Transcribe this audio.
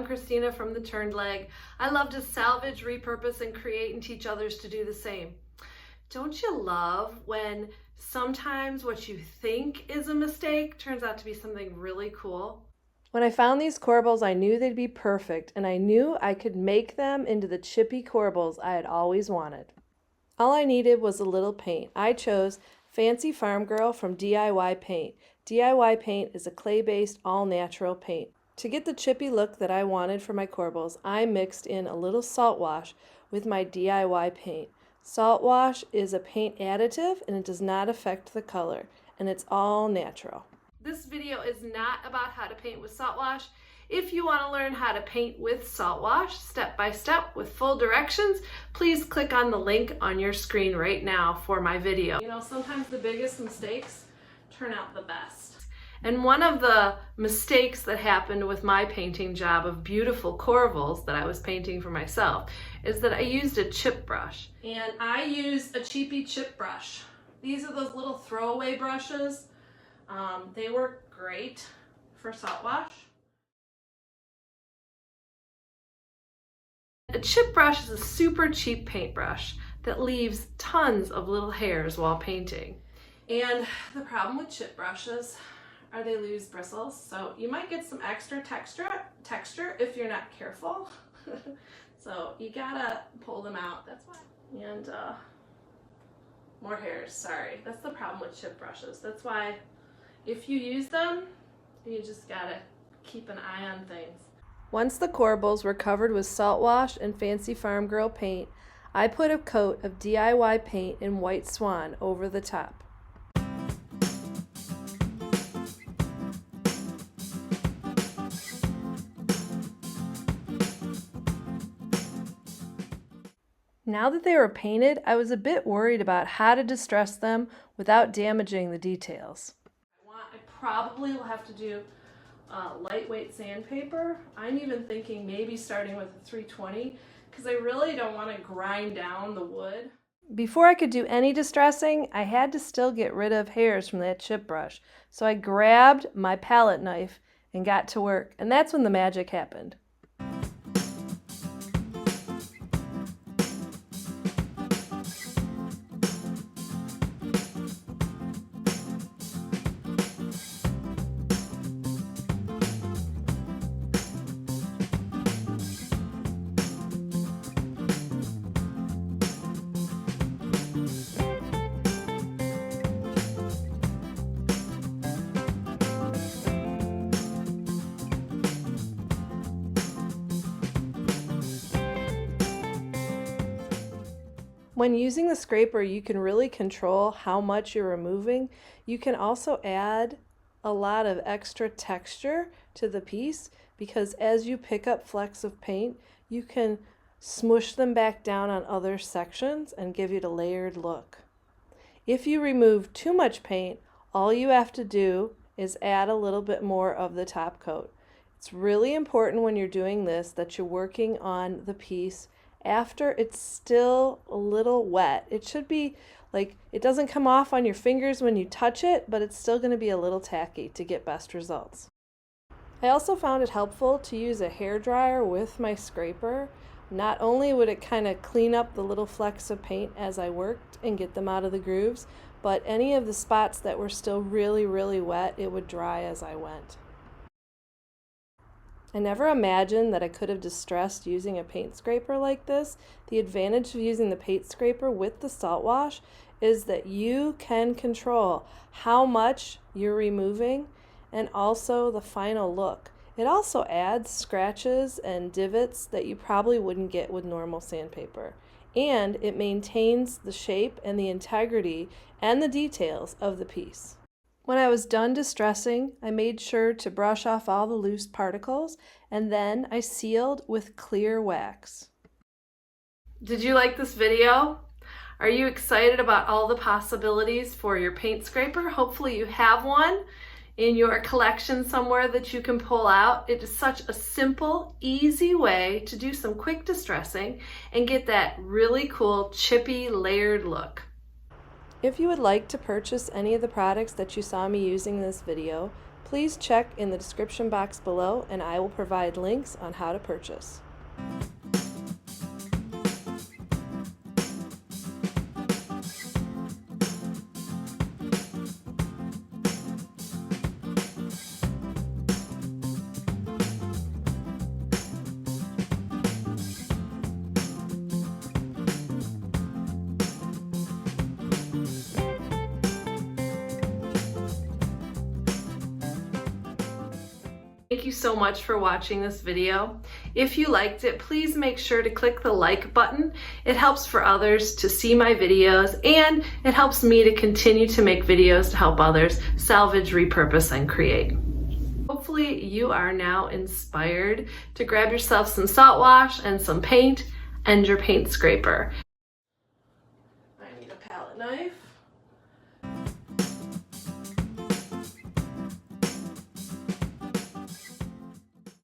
I'm Christina from The Turned Leg. I love to salvage, repurpose, and create and teach others to do the same. Don't you love when sometimes what you think is a mistake turns out to be something really cool? When I found these corbels, I knew they'd be perfect, and I knew I could make them into the chippy corbels I had always wanted. All I needed was a little paint. I chose Fancy Farm Girl from DIY Paint. DIY Paint is a clay-based, all-natural paint. To get the chippy look that I wanted for my corbels, I mixed in a little Saltwash with my DIY paint. Saltwash is a paint additive and it does not affect the color, and it's all natural. This video is not about how to paint with Saltwash. If you want to learn how to paint with Saltwash step by step with full directions, please click on the link on your screen right now for my video. You know, sometimes the biggest mistakes turn out the best. And one of the mistakes that happened with my painting job of beautiful corbels that I was painting for myself is that I used a chip brush. And I used a cheapy chip brush. These are those little throwaway brushes. They work great for Saltwash. A chip brush is a super cheap paintbrush that leaves tons of little hairs while painting. And the problem with chip brushes are they lose bristles, so you might get some extra texture if you're not careful. So you gotta pull them out, that's why. And more hairs, sorry. That's the problem with chip brushes. That's why if you use them, you just gotta keep an eye on things. Once the corbels were covered with Saltwash and Fancy Farm Girl paint, I put a coat of DIY paint in White Swan over the top. Now that they were painted, I was a bit worried about how to distress them without damaging the details. I probably will have to do lightweight sandpaper. I'm even thinking maybe starting with a 320 because I really don't want to grind down the wood. Before I could do any distressing, I had to still get rid of hairs from that chip brush. So I grabbed my palette knife and got to work, and that's when the magic happened. When using the scraper, you can really control how much you're removing. You can also add a lot of extra texture to the piece because as you pick up flecks of paint, you can smush them back down on other sections and give it a layered look. If you remove too much paint, all you have to do is add a little bit more of the top coat. It's really important when you're doing this that you're working on the piece after it's still a little wet. It should be like, it doesn't come off on your fingers when you touch it, but it's still going to be a little tacky to get best results. I also found it helpful to use a hairdryer with my scraper. Not only would it kind of clean up the little flecks of paint as I worked and get them out of the grooves, but any of the spots that were still really, really wet, it would dry as I went. I never imagined that I could have distressed using a paint scraper like this. The advantage of using the paint scraper with the Saltwash is that you can control how much you're removing and also the final look. It also adds scratches and divots that you probably wouldn't get with normal sandpaper. And it maintains the shape and the integrity and the details of the piece. When I was done distressing, I made sure to brush off all the loose particles, and then I sealed with clear wax. Did you like this video? Are you excited about all the possibilities for your paint scraper? Hopefully you have one in your collection somewhere that you can pull out. It is such a simple, easy way to do some quick distressing and get that really cool chippy layered look. If you would like to purchase any of the products that you saw me using in this video, Please check in the description box below and I will provide links on how to purchase. Thank you so much for watching this video. If you liked it, please make sure to click the like button. It helps for others to see my videos and it helps me to continue to make videos to help others salvage, repurpose, and create. Hopefully you are now inspired to grab yourself some Saltwash and some paint and your paint scraper. I need a palette knife.